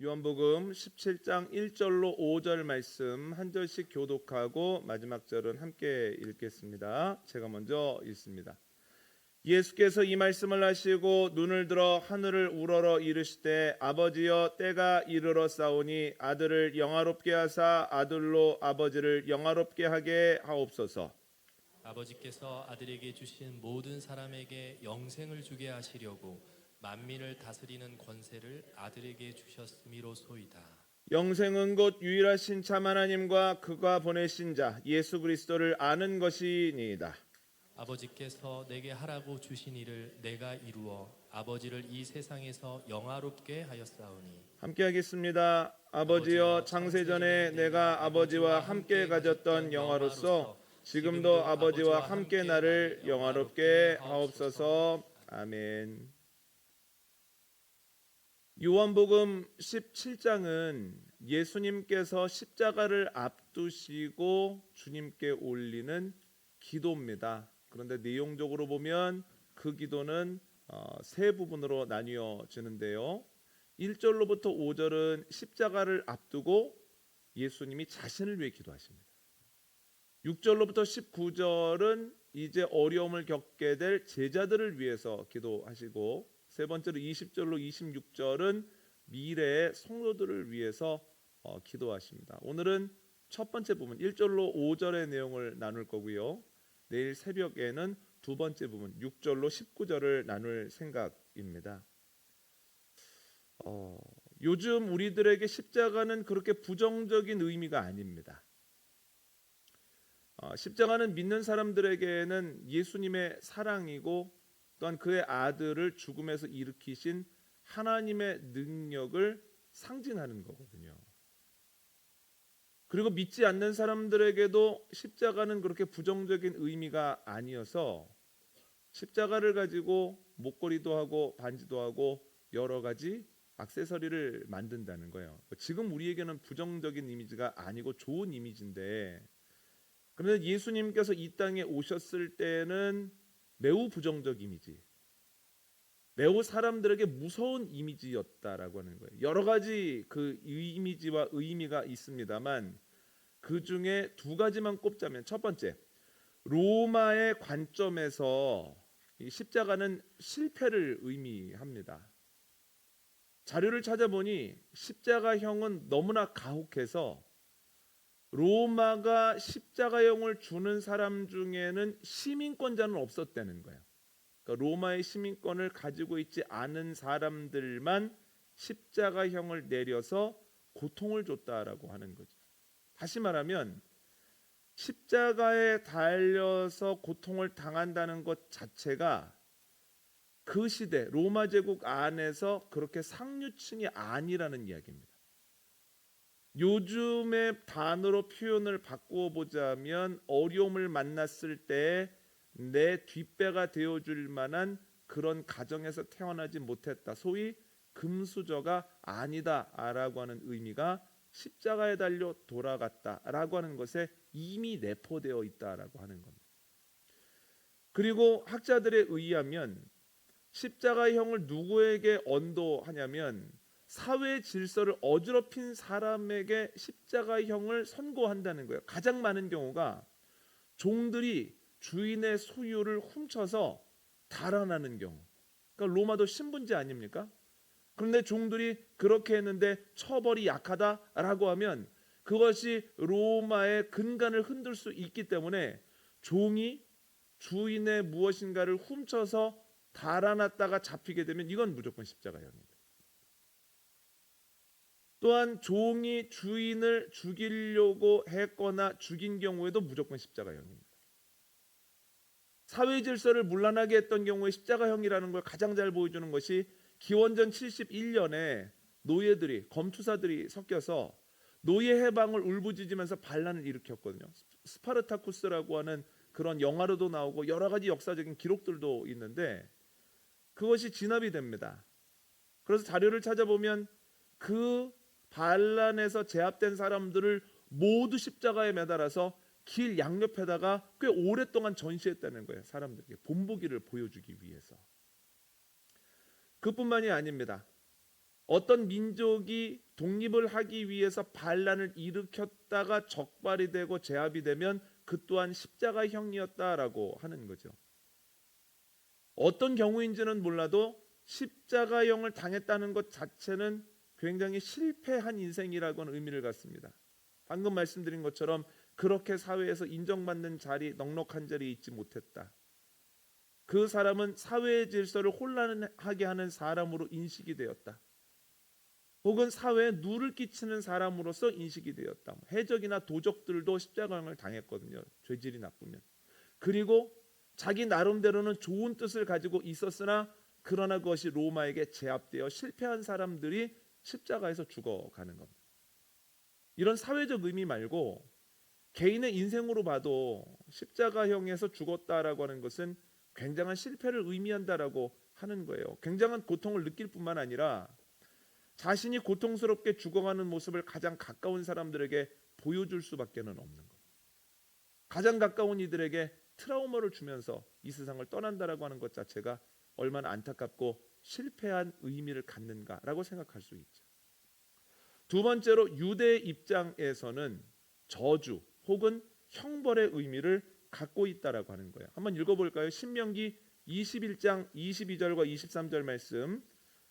요한복음 17장 1절로 5절 말씀 한 절씩 교독하고 마지막 절은 함께 읽겠습니다. 제가 먼저 읽습니다. 예수께서 이 말씀을 하시고 눈을 들어 하늘을 우러러 이르시되 아버지여 때가 이르러 싸우니 아들을 영화롭게 하사 아들로 아버지를 영화롭게 하게 하옵소서. 아버지께서 아들에게 주신 모든 사람에게 영생을 주게 하시려고 만민을 다스리는 권세를 아들에게 주셨음이로소이다. 영생은 곧 유일하신 참 하나님과 그가 보내신 자 예수 그리스도를 아는 것이니이다. 아버지께서 내게 하라고 주신 일을 내가 이루어 아버지를 이 세상에서 영화롭게 하였사오니. 함께 하겠습니다. 아버지여 창세전에 내가 아버지와 함께 가졌던 영화로서 지금도 아버지와 함께 나를 영화롭게 하옵소서. 아멘. 요한복음 17장은 예수님께서 십자가를 앞두시고 주님께 올리는 기도입니다. 그런데 내용적으로 보면 그 기도는 세 부분으로 나뉘어지는데요. 1절로부터 5절은 십자가를 앞두고 예수님이 자신을 위해 기도하십니다. 6절로부터 19절은 이제 어려움을 겪게 될 제자들을 위해서 기도하시고, 세 번째로 20절로 26절은 미래의 성도들을 위해서 기도하십니다. 오늘은 첫 번째 부분 1절로 5절의 내용을 나눌 거고요. 내일 새벽에는 두 번째 부분 6절로 19절을 나눌 생각입니다. 요즘 우리들에게 십자가는 그렇게 부정적인 의미가 아닙니다. 십자가는 믿는 사람들에게는 예수님의 사랑이고 또한 그의 아들을 죽음에서 일으키신 하나님의 능력을 상징하는 거거든요. 그리고 믿지 않는 사람들에게도 십자가는 그렇게 부정적인 의미가 아니어서 십자가를 가지고 목걸이도 하고 반지도 하고 여러 가지 액세서리를 만든다는 거예요. 지금 우리에게는 부정적인 이미지가 아니고 좋은 이미지인데, 그런데 예수님께서 이 땅에 오셨을 때는 매우 부정적 이미지, 매우 사람들에게 무서운 이미지였다라고 하는 거예요. 여러 가지 그 이미지와 의미가 있습니다만 그 중에 두 가지만 꼽자면, 첫 번째, 로마의 관점에서 이 십자가는 실패를 의미합니다. 자료를 찾아보니 십자가형은 너무나 가혹해서 로마가 십자가형을 주는 사람 중에는 시민권자는 없었다는 거예요. 그러니까 로마의 시민권을 가지고 있지 않은 사람들만 십자가형을 내려서 고통을 줬다라고 하는 거죠. 다시 말하면 십자가에 달려서 고통을 당한다는 것 자체가 그 시대 로마 제국 안에서 그렇게 상류층이 아니라는 이야기입니다. 요즘의 단어로 표현을 바꾸어 보자면 어려움을 만났을 때 내 뒷배가 되어줄 만한 그런 가정에서 태어나지 못했다, 소위 금수저가 아니다라고 하는 의미가 십자가에 달려 돌아갔다라고 하는 것에 이미 내포되어 있다라고 하는 겁니다. 그리고 학자들에 의하면 십자가형을 누구에게 언도하냐면 사회 질서를 어지럽힌 사람에게 십자가형을 선고한다는 거예요. 가장 많은 경우가 종들이 주인의 소유를 훔쳐서 달아나는 경우. 그러니까 로마도 신분제 아닙니까? 그런데 종들이 그렇게 했는데 처벌이 약하다라고 하면 그것이 로마의 근간을 흔들 수 있기 때문에 종이 주인의 무엇인가를 훔쳐서 달아났다가 잡히게 되면 이건 무조건 십자가형입니다. 또한 종이 주인을 죽이려고 했거나 죽인 경우에도 무조건 십자가형입니다. 사회 질서를 문란하게 했던 경우에 십자가형이라는 걸 가장 잘 보여주는 것이 기원전 71년에 노예들이, 검투사들이 섞여서 노예 해방을 울부짖으면서 반란을 일으켰거든요. 스파르타쿠스라고 하는 그런 영화로도 나오고 여러 가지 역사적인 기록들도 있는데 그것이 진압이 됩니다. 그래서 자료를 찾아보면 그 반란에서 제압된 사람들을 모두 십자가에 매달아서 길 양옆에다가 꽤 오랫동안 전시했다는 거예요. 사람들에게 본보기를 보여주기 위해서. 그뿐만이 아닙니다. 어떤 민족이 독립을 하기 위해서 반란을 일으켰다가 적발이 되고 제압이 되면 그 또한 십자가형이었다라고 하는 거죠. 어떤 경우인지는 몰라도 십자가형을 당했다는 것 자체는 굉장히 실패한 인생이라고는 의미를 갖습니다. 방금 말씀드린 것처럼 그렇게 사회에서 인정받는 자리, 넉넉한 자리에 있지 못했다. 그 사람은 사회의 질서를 혼란하게 하는 사람으로 인식이 되었다. 혹은 사회에 누를 끼치는 사람으로서 인식이 되었다. 해적이나 도적들도 십자가형을 당했거든요. 죄질이 나쁘면. 그리고 자기 나름대로는 좋은 뜻을 가지고 있었으나 그러나 그것이 로마에게 제압되어 실패한 사람들이 십자가에서 죽어가는 겁니다. 이런 사회적 의미 말고 개인의 인생으로 봐도 십자가형에서 죽었다라고 하는 것은 굉장한 실패를 의미한다라고 하는 거예요. 굉장한 고통을 느낄 뿐만 아니라 자신이 고통스럽게 죽어가는 모습을 가장 가까운 사람들에게 보여줄 수밖에는 없는 겁니다. 가장 가까운 이들에게 트라우마를 주면서 이 세상을 떠난다라고 하는 것 자체가 얼마나 안타깝고 실패한 의미를 갖는가라고 생각할 수 있죠. 두 번째로 유대의 입장에서는 저주 혹은 형벌의 의미를 갖고 있다라고 하는 거예요. 한번 읽어볼까요? 신명기 21장 22절과 23절 말씀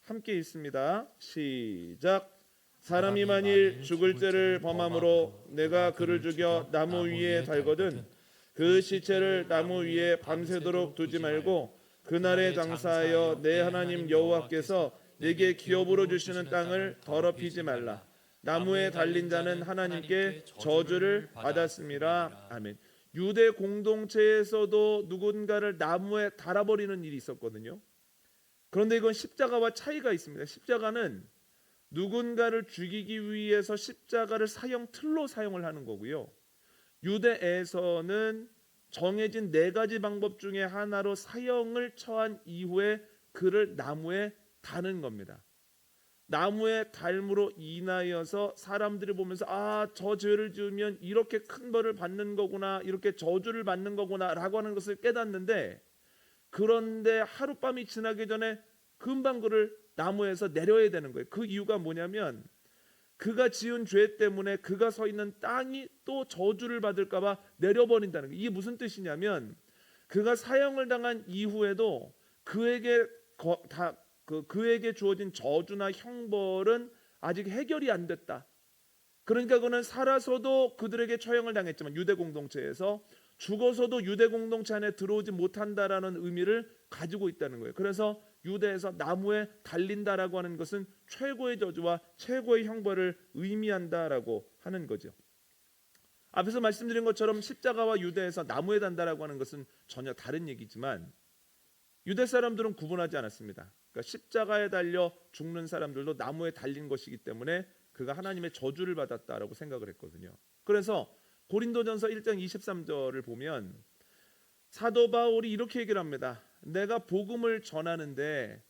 함께 읽습니다. 시작. 사람이 만일 죽을 죄를 범함으로 내가 그를 죽여 나무 위에 달거든 그 시체를 나무 위에 밤새도록 두지 말고 그날에 장사하여 내 하나님 여호와께서 내게 기업으로 주시는 땅을 더럽히지 말라. 나무에 달린 자는 하나님께 저주를 받았음이라. 아멘. 유대 공동체에서도 누군가를 나무에 달아버리는 일이 있었거든요. 그런데 이건 십자가와 차이가 있습니다. 십자가는 누군가를 죽이기 위해서 십자가를 사형 틀로 사용을 하는 거고요. 유대에서는 정해진 4가지 방법 중에 하나로 사형을 처한 이후에 그를 나무에 다는 겁니다. 나무에 달므로 인하여서 사람들이 보면서 저 죄를 지으면 이렇게 큰 벌을 받는 거구나, 이렇게 저주를 받는 거구나 라고 하는 것을 깨닫는데, 그런데 하룻밤이 지나기 전에 금방 그를 나무에서 내려야 되는 거예요. 그 이유가 뭐냐면 그가 지은 죄 때문에 그가 서 있는 땅이 또 저주를 받을까 봐 내려버린다는 거예요. 이게 무슨 뜻이냐면 그가 사형을 당한 이후에도 그에게 주어진 저주나 형벌은 아직 해결이 안 됐다. 그러니까 그는 살아서도 그들에게 처형을 당했지만 유대 공동체에서 죽어서도 유대 공동체 안에 들어오지 못한다라는 의미를 가지고 있다는 거예요. 그래서 유대에서 나무에 달린다라고 하는 것은 최고의 저주와 최고의 형벌을 의미한다라고 하는 거죠. 앞에서 말씀드린 것처럼 십자가와 유대에서 나무에 단다라고 하는 것은 전혀 다른 얘기지만 유대 사람들은 구분하지 않았습니다. 그러니까 십자가에 달려 죽는 사람들도 나무에 달린 것이기 때문에 그가 하나님의 저주를 받았다라고 생각을 했거든요. 그래서 고린도전서 1장 23절을 보면 사도 바울이 이렇게 얘기를 합니다. 내가 복음을 전하는데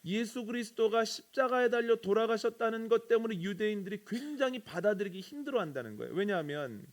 예수 그리스도가 십자가에 달려 돌아가셨다는 것 때문에 유대인들이 굉장히 받아들이기 힘들어한다는 거예요. 왜냐하면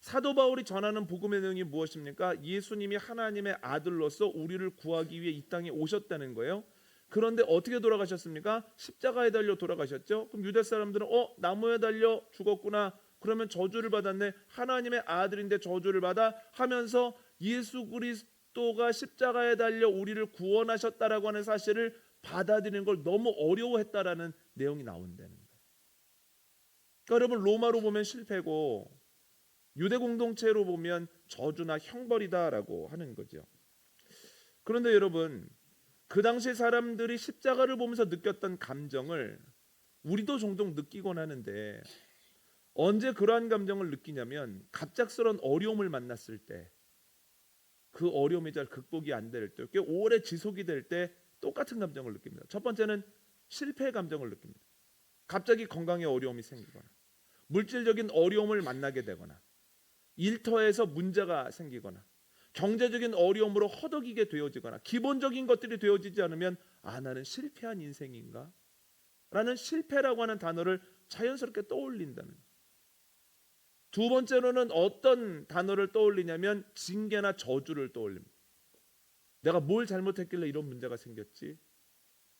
사도 바울이 전하는 복음의 내용이 무엇입니까? 예수님이 하나님의 아들로서 우리를 구하기 위해 이 땅에 오셨다는 거예요. 그런데 어떻게 돌아가셨습니까? 십자가에 달려 돌아가셨죠. 그럼 유대 사람들은 나무에 달려 죽었구나. 그러면 저주를 받았네. 하나님의 아들인데 저주를 받아 하면서 예수 그리스도가 십자가에 달려 우리를 구원하셨다라고 하는 사실을 받아들이는 걸 너무 어려워했다라는 내용이 나온다는 거예요. 그러니까 여러분 로마로 보면 실패고 유대 공동체로 보면 저주나 형벌이다라고 하는 거죠. 그런데 여러분 그 당시 사람들이 십자가를 보면서 느꼈던 감정을 우리도 종종 느끼곤 하는데 언제 그러한 감정을 느끼냐면 갑작스러운 어려움을 만났을 때 그 어려움이 잘 극복이 안 될 때, 꽤 오래 지속이 될 때 똑같은 감정을 느낍니다. 첫 번째는 실패의 감정을 느낍니다. 갑자기 건강에 어려움이 생기거나 물질적인 어려움을 만나게 되거나 일터에서 문제가 생기거나 경제적인 어려움으로 허덕이게 되어지거나 기본적인 것들이 되어지지 않으면 나는 실패한 인생인가? 라는 실패라고 하는 단어를 자연스럽게 떠올린다는 거예요. 두 번째로는 어떤 단어를 떠올리냐면 징계나 저주를 떠올립니다. 내가 뭘 잘못했길래 이런 문제가 생겼지?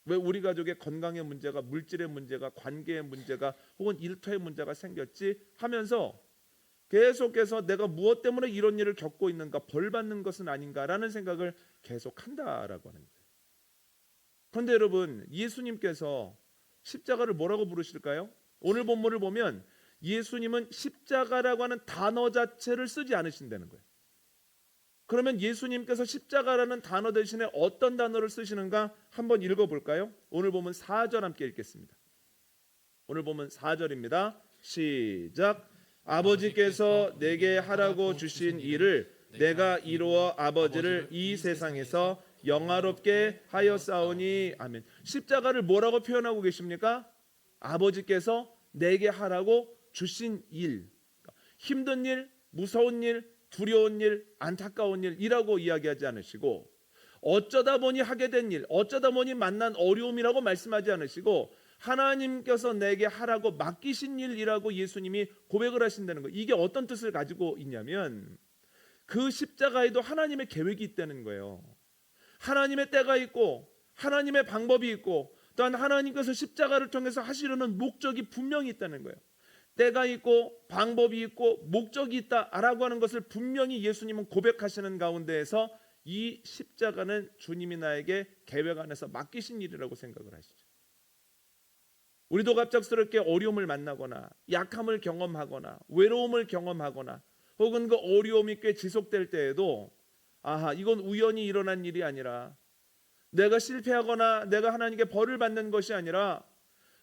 왜 우리 가족의 건강의 문제가, 물질의 문제가, 관계의 문제가, 혹은 일터의 문제가 생겼지 하면서 계속해서 내가 무엇 때문에 이런 일을 겪고 있는가, 벌 받는 것은 아닌가라는 생각을 계속한다라고 하는 거예요. 그런데 여러분, 예수님께서 십자가를 뭐라고 부르실까요? 오늘 본문을 보면 예수님은 십자가라고 하는 단어 자체를 쓰지 않으신다는 거예요. 그러면 예수님께서 십자가라는 단어 대신에 어떤 단어를 쓰시는가 한번 읽어볼까요? 오늘 보면 4절 함께 읽겠습니다. 오늘 보면 4절입니다. 시작. 아버지께서 내게 하라고 주신 일을 내가 이루어 아버지를 이 세상에서 영화롭게 하였사오니. 아멘. 십자가를 뭐라고 표현하고 계십니까? 아버지께서 내게 하라고 주신 일. 힘든 일, 무서운 일, 두려운 일, 안타까운 일이라고 이야기하지 않으시고, 어쩌다 보니 하게 된 일, 어쩌다 보니 만난 어려움이라고 말씀하지 않으시고, 하나님께서 내게 하라고 맡기신 일이라고 예수님이 고백을 하신다는 거예요. 이게 어떤 뜻을 가지고 있냐면, 그 십자가에도 하나님의 계획이 있다는 거예요. 하나님의 때가 있고 하나님의 방법이 있고, 또한 하나님께서 십자가를 통해서 하시려는 목적이 분명히 있다는 거예요. 때가 있고 방법이 있고 목적이 있다라고 하는 것을 분명히 예수님은 고백하시는 가운데에서 이 십자가는 주님이 나에게 계획 안에서 맡기신 일이라고 생각을 하시죠. 우리도 갑작스럽게 어려움을 만나거나 약함을 경험하거나 외로움을 경험하거나 혹은 그 어려움이 꽤 지속될 때에도, 아하, 이건 우연히 일어난 일이 아니라, 내가 실패하거나 내가 하나님께 벌을 받는 것이 아니라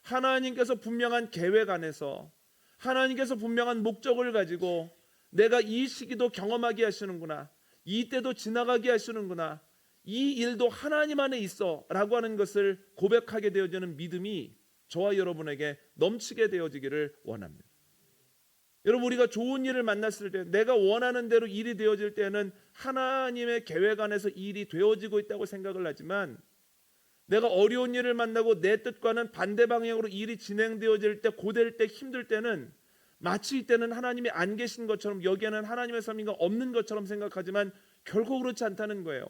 하나님께서 분명한 계획 안에서, 하나님께서 분명한 목적을 가지고 내가 이 시기도 경험하게 하시는구나, 이 때도 지나가게 하시는구나, 이 일도 하나님 안에 있어 라고 하는 것을 고백하게 되어지는 믿음이 저와 여러분에게 넘치게 되어지기를 원합니다. 여러분, 우리가 좋은 일을 만났을 때, 내가 원하는 대로 일이 되어질 때는 하나님의 계획 안에서 일이 되어지고 있다고 생각을 하지만, 내가 어려운 일을 만나고 내 뜻과는 반대 방향으로 일이 진행되어질 때, 고될 때, 힘들 때는 마치 이때는 하나님이 안 계신 것처럼, 여기에는 하나님의 섭리가 없는 것처럼 생각하지만 결코 그렇지 않다는 거예요.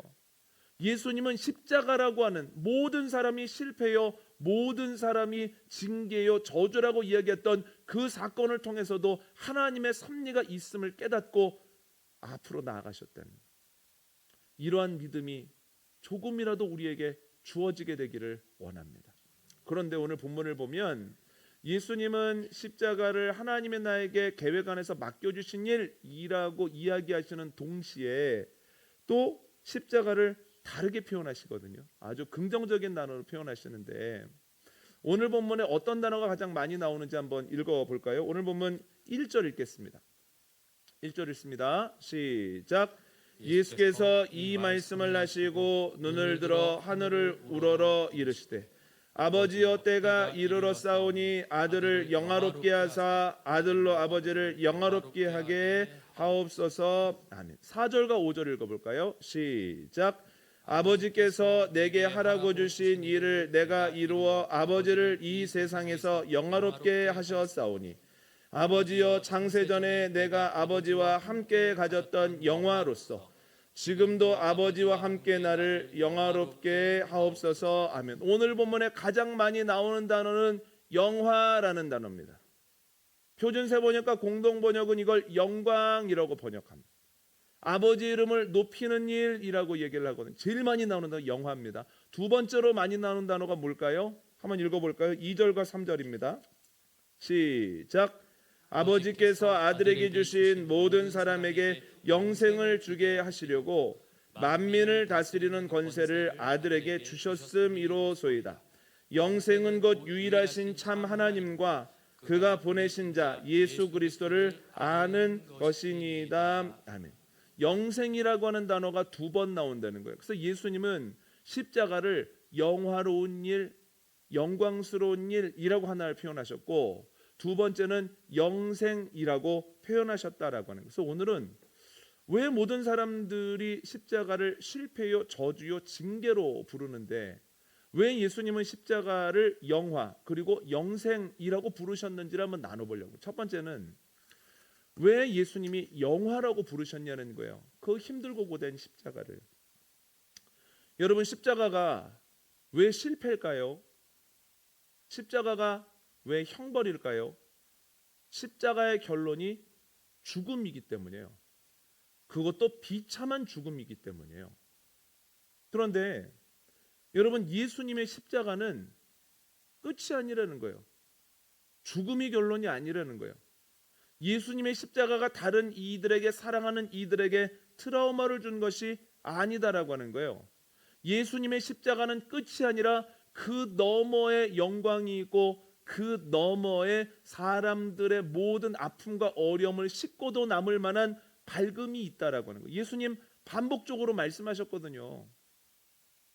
예수님은 십자가라고 하는, 모든 사람이 실패요, 모든 사람이 징계요, 저주라고 이야기했던 그 사건을 통해서도 하나님의 섭리가 있음을 깨닫고 앞으로 나아가셨다는, 이러한 믿음이 조금이라도 우리에게 주어지게 되기를 원합니다. 그런데 오늘 본문을 보면 예수님은 십자가를 하나님의 나에게 계획 안에서 맡겨주신 일이라고 이야기하시는 동시에 또 십자가를 다르게 표현하시거든요. 아주 긍정적인 단어로 표현하시는데, 오늘 본문에 어떤 단어가 가장 많이 나오는지 한번 읽어볼까요? 오늘 본문 1절 읽겠습니다. 1절 읽습니다. 시작. 예수께서 이 말씀을 하시고 눈을 들어 하늘을 우러러 이르시되, 아버지여, 때가 이르렀사오니 아들을 영화롭게 하사 아들로 아버지를 영화롭게 하게 하옵소서. 아멘. 4절과 5절 읽어볼까요? 시작. 아버지께서 내게 하라고 주신 일을 내가 이루어 아버지를 이 세상에서 영화롭게 하셨사오니, 아버지여, 창세전에 내가 아버지와 함께 가졌던 영화로서 지금도 아버지와 함께 나를 영화롭게 하옵소서. 아멘. 오늘 본문에 가장 많이 나오는 단어는 영화라는 단어입니다. 표준세 번역과 공동 번역은 이걸 영광이라고 번역합니다. 아버지 이름을 높이는 일이라고 얘기를 하거든요. 제일 많이 나오는 단어가 영화입니다. 두 번째로 많이 나오는 단어가 뭘까요? 한번 읽어볼까요? 2절과 3절입니다. 시작. 아버지께서 아들에게 주신 모든 사람에게 영생을 주게 하시려고 만민을 다스리는 권세를 아들에게 주셨음이로소이다. 영생은 곧 유일하신 참 하나님과 그가 보내신 자 예수 그리스도를 아는 것이니이다. 아멘. 영생이라고 하는 단어가 두 번 나온다는 거예요. 그래서 예수님은 십자가를 영화로운 일, 영광스러운 일이라고 하나를 표현하셨고, 두 번째는 영생이라고 표현하셨다라고 하는 거예요. 그래서 오늘은 왜 모든 사람들이 십자가를 실패요, 저주요, 징계로 부르는데 왜 예수님은 십자가를 영화 그리고 영생이라고 부르셨는지를 한번 나눠보려고. 첫 번째는 왜 예수님이 영화라고 부르셨냐는 거예요. 그 힘들고 고된 십자가를. 여러분, 십자가가 왜 실패일까요? 십자가가 왜 형벌일까요? 십자가의 결론이 죽음이기 때문이에요. 그것도 비참한 죽음이기 때문이에요. 그런데 여러분, 예수님의 십자가는 끝이 아니라는 거예요. 죽음이 결론이 아니라는 거예요. 예수님의 십자가가 다른 이들에게, 사랑하는 이들에게 트라우마를 준 것이 아니다라고 하는 거예요. 예수님의 십자가는 끝이 아니라 그 너머에 영광이 있고 그 너머에 사람들의 모든 아픔과 어려움을 싣고도 남을 만한 밝음이 있다라고 하는 거예요. 예수님 반복적으로 말씀하셨거든요.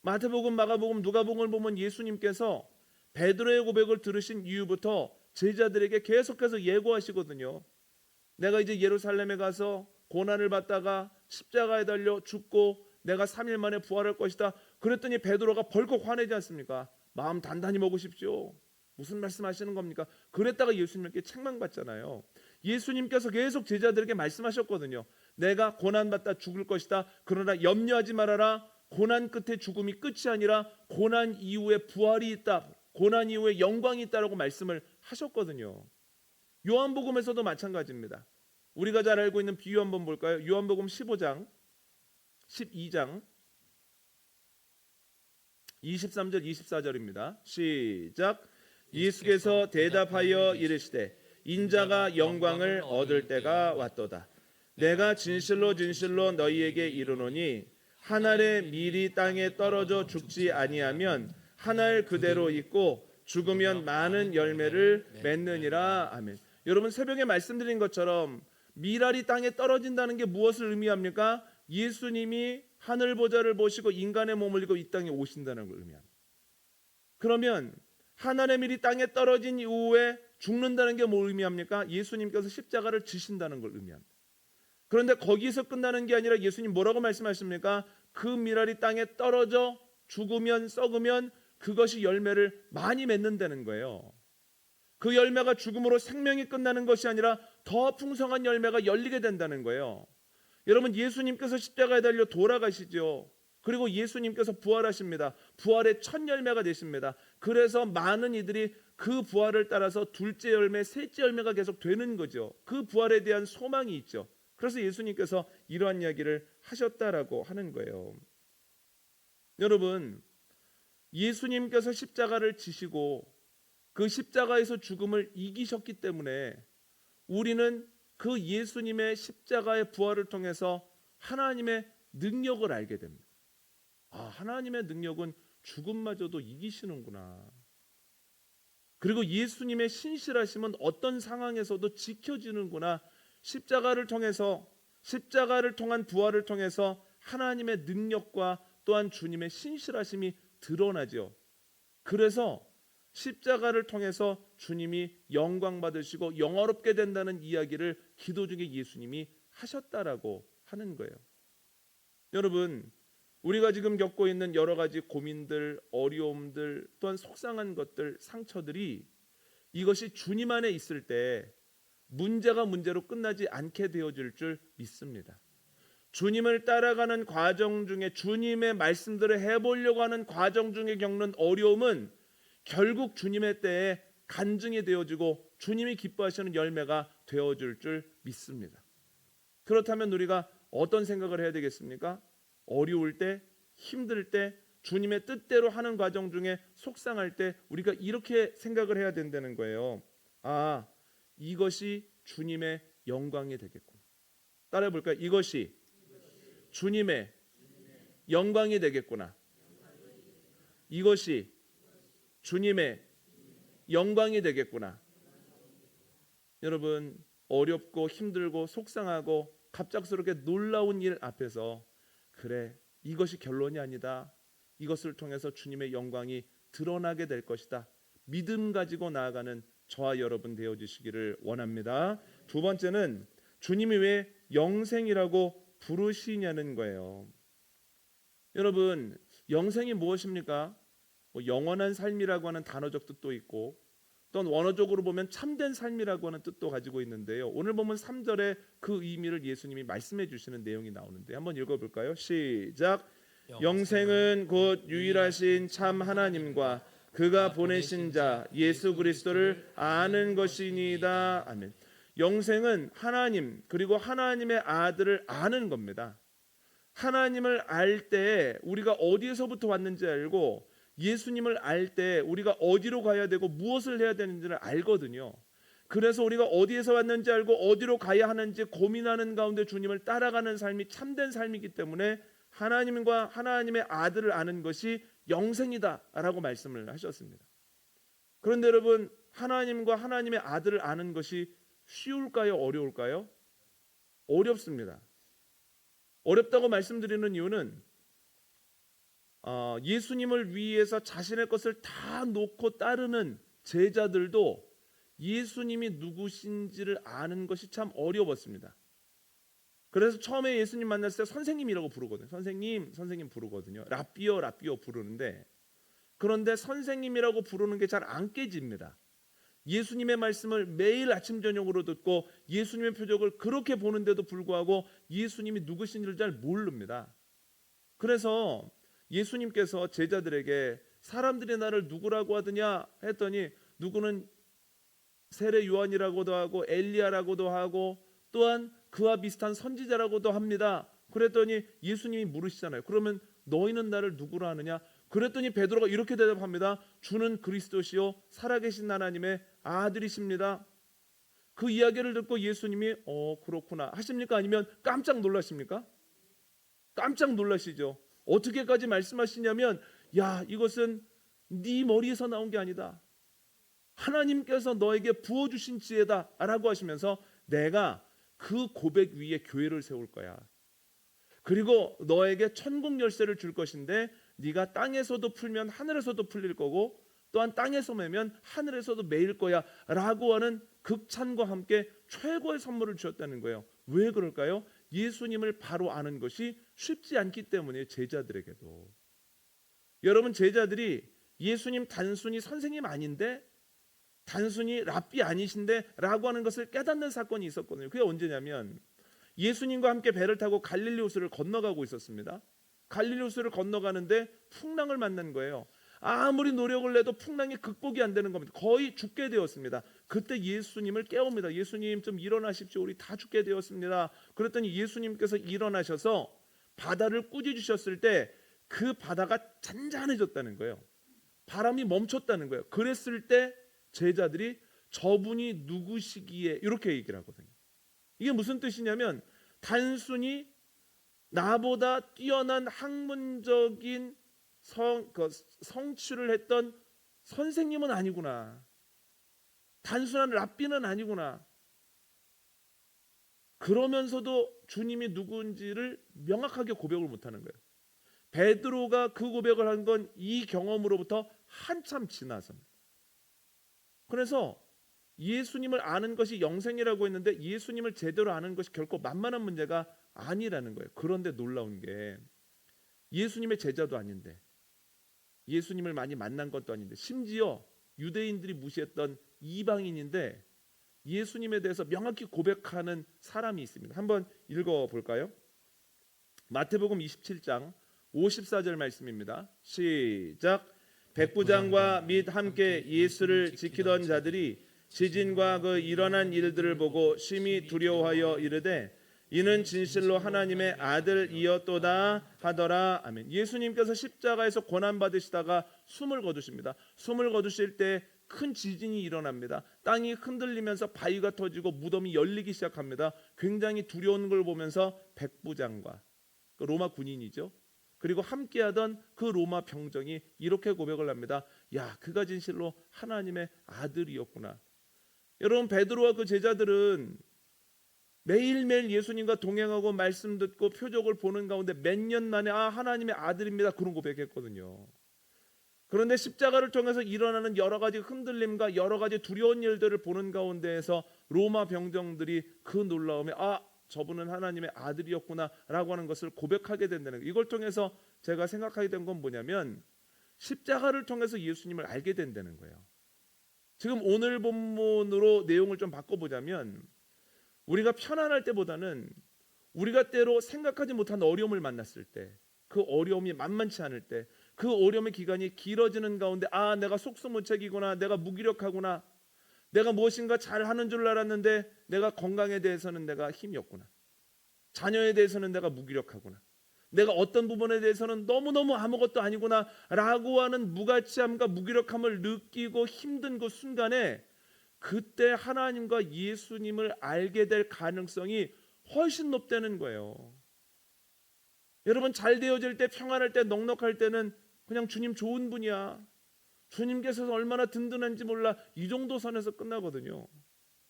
마태복음, 마가복음, 누가복음을 보면 예수님께서 베드로의 고백을 들으신 이후부터 제자들에게 계속해서 예고하시거든요. 내가 이제 예루살렘에 가서 고난을 받다가 십자가에 달려 죽고 내가 3일 만에 부활할 것이다. 그랬더니 베드로가 벌컥 화내지 않습니까? 마음 단단히 먹으십시오. 무슨 말씀하시는 겁니까? 그랬다가 예수님께 책망받잖아요. 예수님께서 계속 제자들에게 말씀하셨거든요. 내가 고난받다 죽을 것이다. 그러나 염려하지 말아라. 고난 끝에 죽음이 끝이 아니라 고난 이후에 부활이 있다. 고난 이후에 영광이 있다라고 말씀을 하셨거든요. 요한복음에서도 마찬가지입니다. 우리가 잘 알고 있는 비유 한번 볼까요? 요한복음 15장 12장 23절 24절입니다. 시작. 예수께서 대답하여 이르시되 인자가 영광을 얻을 때가 왔도다. 내가 진실로 진실로 너희에게 이르노니 한 알의 밀이 땅에 떨어져 죽지 아니하면 한 알 그대로 있고 죽으면 많은 열매를 맺느니라. 아멘. 여러분, 새벽에 말씀드린 것처럼 밀알이 땅에 떨어진다는 게 무엇을 의미합니까? 예수님이 하늘 보좌를 보시고 인간의 몸을 입고 이 땅에 오신다는 걸 의미합니다. 그러면 하늘의 밀이 땅에 떨어진 이후에 죽는다는 게 뭘 의미합니까? 예수님께서 십자가를 지신다는 걸 의미합니다. 그런데 거기서 끝나는 게 아니라 예수님 뭐라고 말씀하십니까? 그 밀알이 땅에 떨어져 죽으면, 썩으면 그것이 열매를 많이 맺는다는 거예요. 그 열매가 죽음으로 생명이 끝나는 것이 아니라 더 풍성한 열매가 열리게 된다는 거예요. 여러분, 예수님께서 십자가에 달려 돌아가시죠. 그리고 예수님께서 부활하십니다. 부활의 첫 열매가 되십니다. 그래서 많은 이들이 그 부활을 따라서 둘째 열매, 셋째 열매가 계속 되는 거죠. 그 부활에 대한 소망이 있죠. 그래서 예수님께서 이러한 이야기를 하셨다라고 하는 거예요. 여러분, 예수님께서 십자가를 지시고 그 십자가에서 죽음을 이기셨기 때문에 우리는 그 예수님의 십자가의 부활을 통해서 하나님의 능력을 알게 됩니다. 아, 하나님의 능력은 죽음마저도 이기시는구나. 그리고 예수님의 신실하심은 어떤 상황에서도 지켜지는구나. 십자가를 통한 부활을 통해서 하나님의 능력과 또한 주님의 신실하심이 드러나죠. 그래서 십자가를 통해서 주님이 영광 받으시고 영화롭게 된다는 이야기를 기도 중에 예수님이 하셨다라고 하는 거예요. 여러분, 우리가 지금 겪고 있는 여러 가지 고민들, 어려움들, 또한 속상한 것들, 상처들이 이것이 주님 안에 있을 때 문제가 문제로 끝나지 않게 되어질 줄 믿습니다. 주님을 따라가는 과정 중에, 주님의 말씀들을 해보려고 하는 과정 중에 겪는 어려움은 결국 주님의 때에 간증이 되어지고 주님이 기뻐하시는 열매가 되어질 줄 믿습니다. 그렇다면 우리가 어떤 생각을 해야 되겠습니까? 어려울 때, 힘들 때, 주님의 뜻대로 하는 과정 중에 속상할 때 우리가 이렇게 생각을 해야 된다는 거예요. 아, 이것이 주님의 영광이 되겠구나. 따라해 볼까요? 이것이 주님의 영광이 되겠구나. 이것이 주님의 영광이 되겠구나. 여러분, 어렵고 힘들고 속상하고 갑작스럽게 놀라운 일 앞에서 그래, 이것이 결론이 아니다. 이것을 통해서 주님의 영광이 드러나게 될 것이다. 믿음 가지고 나아가는 저와 여러분 되어주시기를 원합니다. 두 번째는 주님이 왜 영생이라고 부르시냐는 거예요. 여러분, 영생이 무엇입니까? 영원한 삶이라고 하는 단어적 뜻도 있고 또는 원어적으로 보면 참된 삶이라고 하는 뜻도 가지고 있는데요. 오늘 보면 3절에 그 의미를 예수님이 말씀해 주시는 내용이 나오는데 한번 읽어볼까요? 시작. 영생은 곧 유일하신 참 하나님과 그가 보내신 자 예수 그리스도를 아는 것이니이다. 아멘. 영생은 하나님 그리고 하나님의 아들을 아는 겁니다. 하나님을 알 때 우리가 어디에서부터 왔는지 알고 예수님을 알 때 우리가 어디로 가야 되고 무엇을 해야 되는지를 알거든요. 그래서 우리가 어디에서 왔는지 알고 어디로 가야 하는지 고민하는 가운데 주님을 따라가는 삶이 참된 삶이기 때문에 하나님과 하나님의 아들을 아는 것이 영생이다라고 말씀을 하셨습니다. 그런데 여러분, 하나님과 하나님의 아들을 아는 것이 쉬울까요? 어려울까요? 어렵습니다. 어렵다고 말씀드리는 이유는 예수님을 위해서 자신의 것을 다 놓고 따르는 제자들도 예수님이 누구신지를 아는 것이 참 어려웠습니다. 그래서 처음에 예수님 만났을 때 선생님이라고 부르거든요. 선생님 부르거든요. 라삐어 부르는데, 그런데 선생님이라고 부르는 게 잘 안 깨집니다. 예수님의 말씀을 매일 아침 저녁으로 듣고 예수님의 표적을 그렇게 보는데도 불구하고 예수님이 누구신지를 잘 모릅니다. 그래서 예수님께서 제자들에게 사람들이 나를 누구라고 하느냐 했더니 누구는 세례 요한이라고도 하고 엘리야라고도 하고 또한 그와 비슷한 선지자라고도 합니다. 그랬더니 예수님이 물으시잖아요. 그러면 너희는 나를 누구라 하느냐? 그랬더니 베드로가 이렇게 대답합니다. 주는 그리스도시요 살아계신 하나님의 아들이십니다. 그 이야기를 듣고 예수님이 그렇구나 하십니까? 아니면 깜짝 놀라십니까? 깜짝 놀라시죠. 어떻게까지 말씀하시냐면, 야, 이것은 네 머리에서 나온 게 아니다. 하나님께서 너에게 부어주신 지혜다 라고 하시면서 내가 그 고백 위에 교회를 세울 거야. 그리고 너에게 천국 열쇠를 줄 것인데 네가 땅에서도 풀면 하늘에서도 풀릴 거고 또한 땅에서 매면 하늘에서도 매일 거야 라고 하는 극찬과 함께 최고의 선물을 주셨다는 거예요. 왜 그럴까요? 예수님을 바로 아는 것이 쉽지 않기 때문에 제자들에게도. 여러분, 제자들이 예수님 단순히 선생님 아닌데, 단순히 랍비 아니신데 라고 하는 것을 깨닫는 사건이 있었거든요. 그게 언제냐면 예수님과 함께 배를 타고 갈릴리 호수를 건너가고 있었습니다. 갈릴리 호수를 건너가는데 풍랑을 만난 거예요. 아무리 노력을 해도 풍랑이 극복이 안 되는 겁니다. 거의 죽게 되었습니다. 그때 예수님을 깨웁니다. 예수님 좀 일어나십시오. 우리 다 죽게 되었습니다. 그랬더니 예수님께서 일어나셔서 바다를 꾸짖으셨을 때 그 바다가 잔잔해졌다는 거예요. 바람이 멈췄다는 거예요. 그랬을 때 제자들이 저분이 누구시기에 이렇게 얘기를 하거든요. 이게 무슨 뜻이냐면 단순히 나보다 뛰어난 학문적인 성취를 했던 선생님은 아니구나. 단순한 랍비는 아니구나. 그러면서도 주님이 누구인지를 명확하게 고백을 못하는 거예요. 베드로가 그 고백을 한 건 이 경험으로부터 한참 지나서입니다. 그래서 예수님을 아는 것이 영생이라고 했는데 예수님을 제대로 아는 것이 결코 만만한 문제가 아니라는 거예요. 그런데 놀라운 게 예수님의 제자도 아닌데 예수님을 많이 만난 것도 아닌데 심지어 유대인들이 무시했던 이방인인데 예수님에 대해서 명확히 고백하는 사람이 있습니다. 한번 읽어볼까요? 마태복음 27장 54절 말씀입니다. 시작. 백부장과 및 함께 예수를 지키던 자들이 지진과 그 일어난 일들을 보고 심히 두려워하여 이르되 이는 진실로 하나님의 아들이었도다 하더라. 아멘. 예수님께서 십자가에서 고난 받으시다가 숨을 거두십니다. 숨을 거두실 때 큰 지진이 일어납니다. 땅이 흔들리면서 바위가 터지고 무덤이 열리기 시작합니다. 굉장히 두려운 걸 보면서 백부장과 로마 군인이죠. 그리고 함께하던 그 로마 병정이 이렇게 고백을 합니다. 야, 그가 진실로 하나님의 아들이었구나. 여러분, 베드로와 그 제자들은 매일매일 예수님과 동행하고 말씀 듣고 표적을 보는 가운데 몇 년 만에 하나님의 아들입니다 그런 고백했거든요. 그런데 십자가를 통해서 일어나는 여러 가지 흔들림과 여러 가지 두려운 일들을 보는 가운데에서 로마 병정들이 그 놀라움에 저분은 하나님의 아들이었구나 라고 하는 것을 고백하게 된다는 거예요. 이걸 통해서 제가 생각하게 된 건 뭐냐면 십자가를 통해서 예수님을 알게 된다는 거예요. 지금 오늘 본문으로 내용을 좀 바꿔보자면 우리가 편안할 때보다는 우리가 때로 생각하지 못한 어려움을 만났을 때 그 어려움이 만만치 않을 때, 그 어려움의 기간이 길어지는 가운데 아, 내가 속수무책이구나, 내가 무기력하구나, 내가 무엇인가 잘하는 줄 알았는데 내가 건강에 대해서는 내가 힘이 없구나, 자녀에 대해서는 내가 무기력하구나, 내가 어떤 부분에 대해서는 너무너무 아무것도 아니구나 라고 하는 무가치함과 무기력함을 느끼고 힘든 그 순간에, 그때 하나님과 예수님을 알게 될 가능성이 훨씬 높다는 거예요. 여러분, 잘 되어질 때, 평안할 때, 넉넉할 때는 그냥 주님 좋은 분이야, 주님께서 얼마나 든든한지 몰라, 이 정도 선에서 끝나거든요.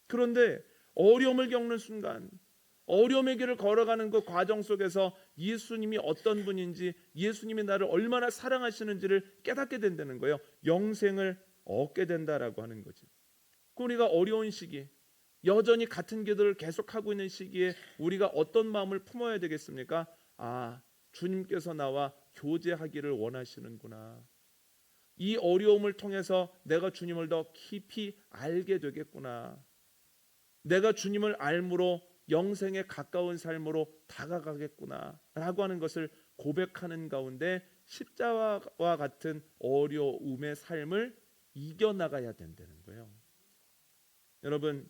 그런데 어려움을 겪는 순간, 어려움의 길을 걸어가는 그 과정 속에서 예수님이 어떤 분인지, 예수님이 나를 얼마나 사랑하시는지를 깨닫게 된다는 거예요. 영생을 얻게 된다라고 하는 거죠. 우리가 어려운 시기, 여전히 같은 기도를 계속하고 있는 시기에 우리가 어떤 마음을 품어야 되겠습니까? 아, 주님께서 나와 교제하기를 원하시는구나, 이 어려움을 통해서 내가 주님을 더 깊이 알게 되겠구나, 내가 주님을 알므로 영생에 가까운 삶으로 다가가겠구나 라고 하는 것을 고백하는 가운데 십자가와 같은 어려움의 삶을 이겨나가야 된다는 거예요. 여러분,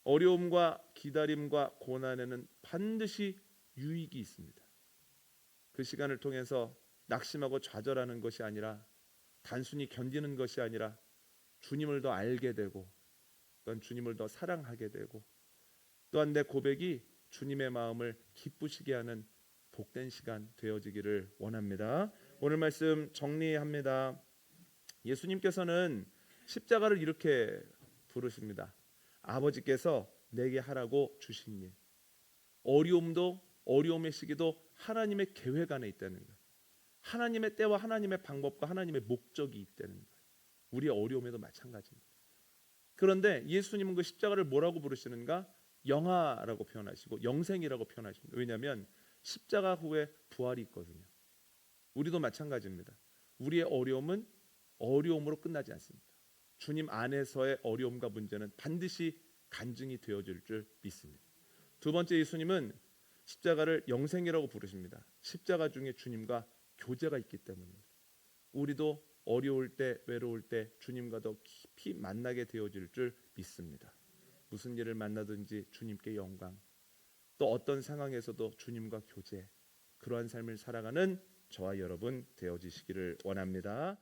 어려움과 기다림과 고난에는 반드시 유익이 있습니다. 그 시간을 통해서 낙심하고 좌절하는 것이 아니라, 단순히 견디는 것이 아니라 주님을 더 알게 되고, 또한 주님을 더 사랑하게 되고, 또한 내 고백이 주님의 마음을 기쁘시게 하는 복된 시간 되어지기를 원합니다. 오늘 말씀 정리합니다. 예수님께서는 십자가를 이렇게 부르십니다. 아버지께서 내게 하라고 주신 일. 어려움도, 어려움의 시기도 하나님의 계획 안에 있다는 거예요. 하나님의 때와 하나님의 방법과 하나님의 목적이 있다는 거예요. 우리의 어려움에도 마찬가지입니다. 그런데 예수님은 그 십자가를 뭐라고 부르시는가? 영화라고 표현하시고 영생이라고 표현하십니다. 왜냐하면 십자가 후에 부활이 있거든요. 우리도 마찬가지입니다. 우리의 어려움은 어려움으로 끝나지 않습니다. 주님 안에서의 어려움과 문제는 반드시 간증이 되어질 줄 믿습니다. 두 번째, 예수님은 십자가를 영생이라고 부르십니다. 십자가 중에 주님과 교제가 있기 때문입니다. 우리도 어려울 때, 외로울 때 주님과 더 깊이 만나게 되어질 줄 믿습니다. 무슨 일을 만나든지 주님께 영광, 또 어떤 상황에서도 주님과 교제, 그러한 삶을 살아가는 저와 여러분 되어지시기를 원합니다.